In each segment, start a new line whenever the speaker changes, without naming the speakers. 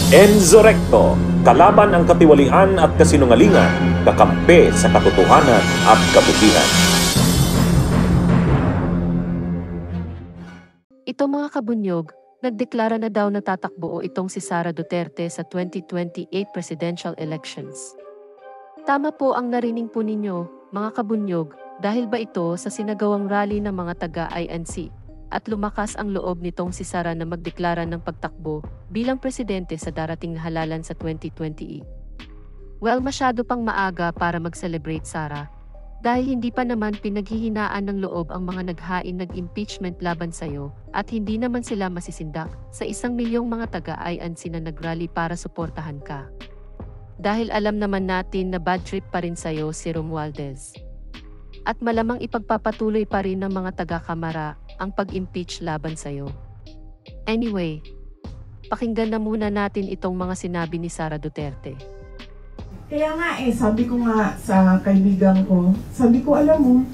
Enzo Recto, kalaban ang katiwalian at kasinungalingan, kakampi sa katotohanan at kabutihan.
Ito mga kabunyog, nagdeklara na daw na tatakbo itong si Sara Duterte sa 2028 presidential elections. Tama po ang narinig po ninyo, mga kabunyog, dahil ba ito sa sinagawang rally ng mga taga-INC at lumakas ang loob nitong si Sara na magdeklara ng pagtakbo bilang presidente sa darating na halalan sa 2028. Well, masyado pang maaga para mag-celebrate, Sara, dahil hindi pa naman pinaghihinaan ng loob ang mga naghain nag-impeachment laban sa'yo at hindi naman sila masisindak sa 1 milyong mga taga-INC na nagrally para suportahan ka. Dahil alam naman natin na bad trip pa rin sa'yo si Romualdez. At malamang ipagpapatuloy pa rin ng mga taga-kamara ang pag-impeach laban sa'yo. Anyway, pakinggan na muna natin itong mga sinabi ni Sara Duterte.
Kaya nga sabi ko nga sa kaibigan ko, sabi ko alam mo,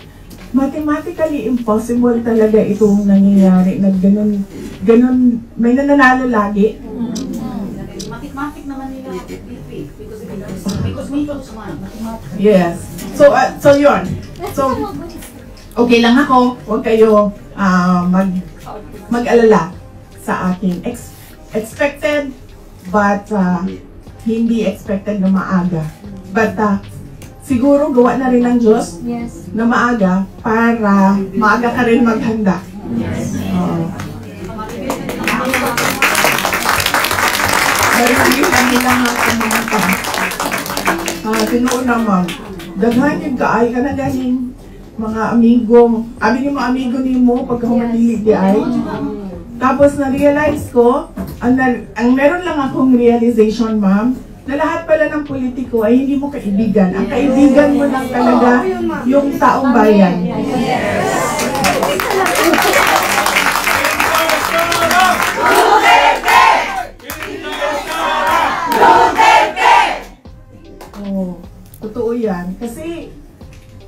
mathematically impossible talaga itong nangyayari na ganun, may nananalo lagi.
Mathematic naman nila, because we don't want mathematics.
Yes. So yun. So, okay lang ako, huwag kayo mag-alala sa akin. Expected, but hindi expected na maaga. But siguro gawa na rin ng Diyos na maaga para maaga ka rin maghanda. Marami kanila nga sa mga tinuon naman. Daghan yung kaay ka na galing mga amigo. Abi ni mga amigo ni mo pagka humamili di ay. Tapos na-realize ko, ang meron lang akong realization, ma'am, na lahat pala ng politiko ay hindi mo kaibigan. Ang kaibigan mo lang talaga yung taong bayan. Oh, totoo yan. Kasi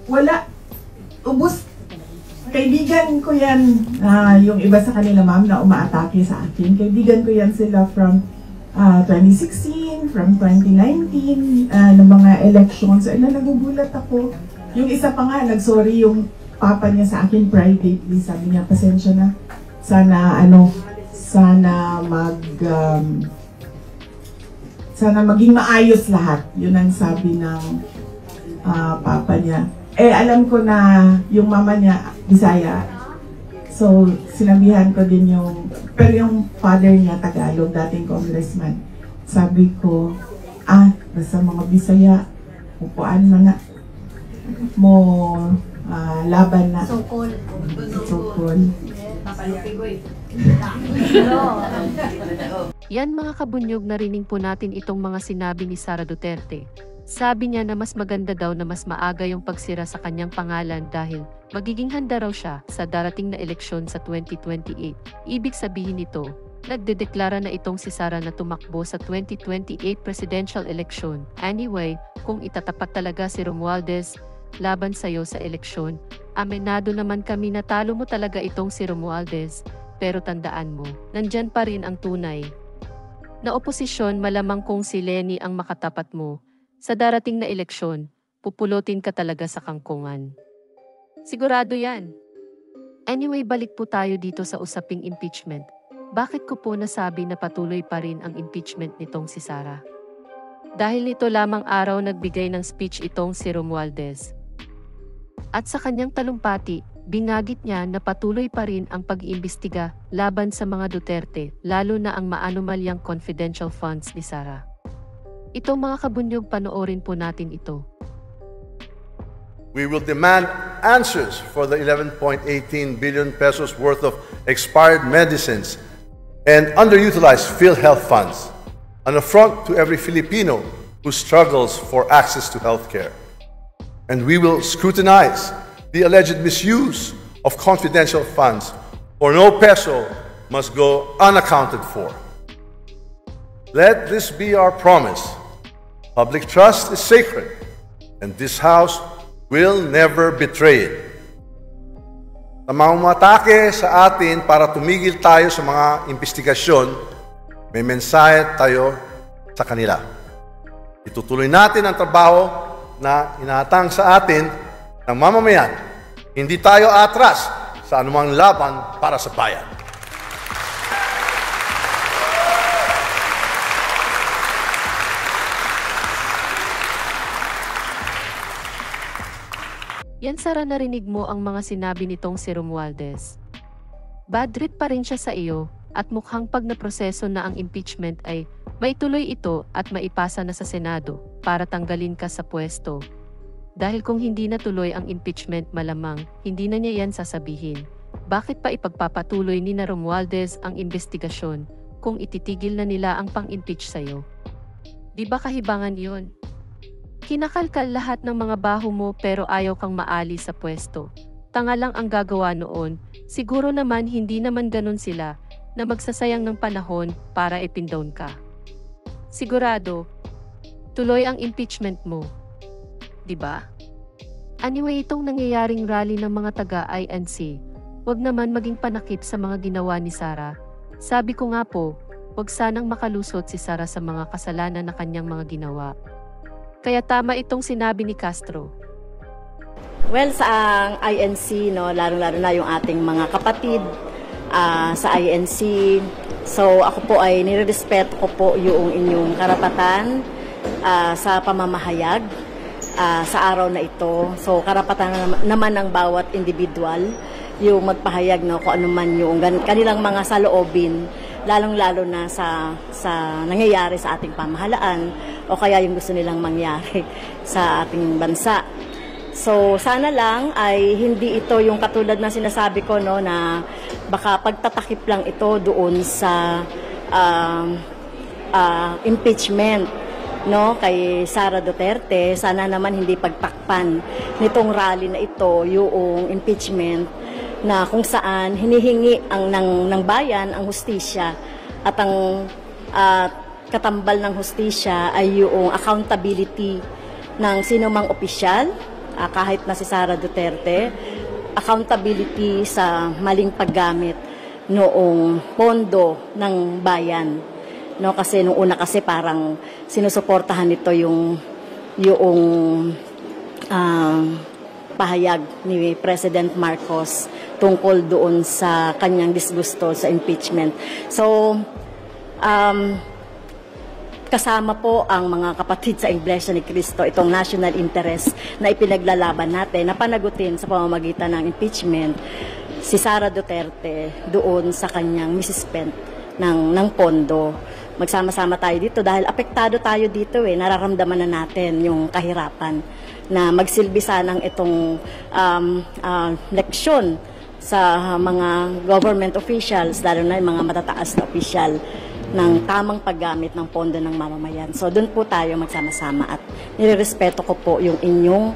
wala, ubos. Kaibigan ko yan, yung iba sa kanila ma'am na umaatake sa akin. Kaibigan ko yan sila from 2016, from 2019, ng mga elections. Ay, nagugulat ako. Yung isa pa nga, nagsorry yung papa niya sa akin privately. Sabi niya, pasensya na. Sana maging maayos lahat. Yun ang sabi ng papa niya. Alam ko na yung mama niya, Bisaya. So, sinabihan ko din pero yung father niya, Tagalog, dating congressman. Sabi ko, basta mga Bisaya, upuan mo na. Laban na. Sokol.
Yan mga kabunyog, narinig po natin itong mga sinabi ni Sara Duterte. Sabi niya na mas maganda daw na mas maaga yung pagsira sa kanyang pangalan dahil magiging handa raw siya sa darating na eleksyon sa 2028. Ibig sabihin nito, nagdedeklara na itong si Sara na tumakbo sa 2028 presidential election. Anyway, kung itatapat talaga si Romualdez laban sa'yo sa eleksyon, amenado naman kami na talo mo talaga itong si Romualdez. Pero tandaan mo, nandyan pa rin ang tunay na oposisyon. Malamang kung si Leni ang makatapat mo sa darating na eleksyon, pupulotin ka talaga sa kangkungan. Sigurado yan. Anyway, balik po tayo dito sa usaping impeachment. Bakit ko po nasabi na patuloy pa rin ang impeachment nitong si Sara? Dahil nito lamang araw nagbigay ng speech itong si Romualdez. At sa kanyang talumpati, binagit niya na patuloy pa rin ang pag-iimbestiga laban sa mga Duterte, lalo na ang maanumalyang confidential funds ni Sara. Ito mga kabunyog, panoorin po natin ito.
We will demand answers for the 11.18 billion pesos worth of expired medicines and underutilized PhilHealth funds, an affront to every Filipino who struggles for access to healthcare. And we will scrutinize the alleged misuse of confidential funds, for no peso must go unaccounted for. Let this be our promise. Public trust is sacred, and this House will never betray it. Sa mga umatake sa atin para tumigil tayo sa mga investigasyon, may mensahe tayo sa kanila. Itutuloy natin ang trabaho na inaatang sa atin ng mamamayan. Hindi tayo atras sa anumang laban para sa bayan.
Yan, Sara, narinig mo ang mga sinabi nitong si Romualdez. Bad trip pa rin siya sa iyo at mukhang pag naproseso na ang impeachment ay maituloy ito at maipasa na sa Senado para tanggalin ka sa pwesto. Dahil kung hindi natuloy ang impeachment, malamang hindi na niya yan sasabihin. Bakit pa ipagpapatuloy ni na Romualdez ang investigasyon kung ititigil na nila ang pang-impeach sa'yo? Di ba kahibangan yun? Kinakalkal lahat ng mga baho mo pero ayaw kang maali sa pwesto. Tanga lang ang gagawa noon. Siguro naman hindi naman ganun sila na magsasayang ng panahon para ipindown ka. Sigurado, tuloy ang impeachment mo. Diba? Anyway, itong nangyayaring rally ng mga taga-INC, wag naman maging panakip sa mga ginawa ni Sara. Sabi ko nga po, wag sanang makalusot si Sara sa mga kasalanan na kanyang mga ginawa. Kaya tama itong sinabi ni Castro.
Well, sa INC, no, lalo-lalo na yung ating mga kapatid sa INC. So, ako po ay nirerespeto ko po yung inyong karapatan sa pamamahayag sa araw na ito. So, karapatan naman ng bawat individual yung magpahayag, no, kung ano man yung kanilang mga saloobin, lalong-lalo na sa nangyayari sa ating pamahalaan o kaya yung gusto nilang mangyari sa ating bansa. So, sana lang ay hindi ito yung katulad na sinasabi ko, no, na baka pagtatakip lang ito doon sa impeachment, no, kay Sara Duterte. Sana naman hindi pagtakpan nitong rally na ito yung impeachment na kung saan hinihingi ng bayan ang hustisya at ang katambal ng hustisya ay yung accountability ng sino mang opisyal, kahit na si Sara Duterte, accountability sa maling paggamit noong pondo ng bayan. No, kasi nung una kasi parang sinusuportahan nito yung pahayag ni President Marcos tungkol doon sa kanyang disgusto sa impeachment. So, kasama po ang mga kapatid sa Iglesia ni Cristo, itong national interest na ipinaglalaban natin, na panagutin sa pamamagitan ng impeachment si Sara Duterte doon sa kanyang misispend ng pondo. Magsama-sama tayo dito dahil apektado tayo dito nararamdaman na natin yung kahirapan na magsilbi sanang itong leksyon sa mga government officials, lalo na yung mga matataas na opisyal, ng tamang paggamit ng pondo ng mamamayan. So, doon po tayo magsama-sama at nirerespeto ko po yung inyong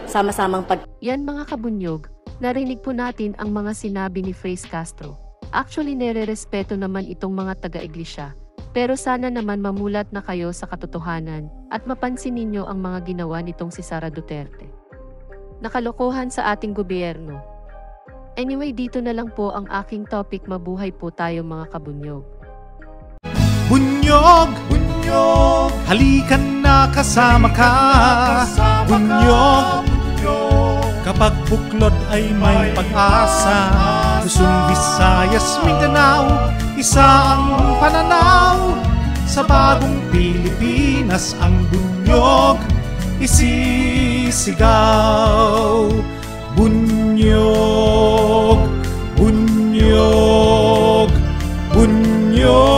sama-samang
Yan, mga kabunyog, narinig po natin ang mga sinabi ni Fraze Castro. Actually, nirerespeto naman itong mga taga-iglesia. Pero sana naman mamulat na kayo sa katotohanan at mapansin ninyo ang mga ginawa nitong si Sara Duterte. Nakalokohan sa ating gobyerno. Anyway, dito na lang po ang aking topic. Mabuhay po tayo, mga kabunyog.
Bunyog, bunyog, halikan na kasama ka. Bunyog, kapag buklod ay may pag-asa. Luzon, Visayas, Mindanao, isa ang pananaw. Sa bagong Pilipinas ang bunyog isisigaw. Bunyog, bunyog, bunyog.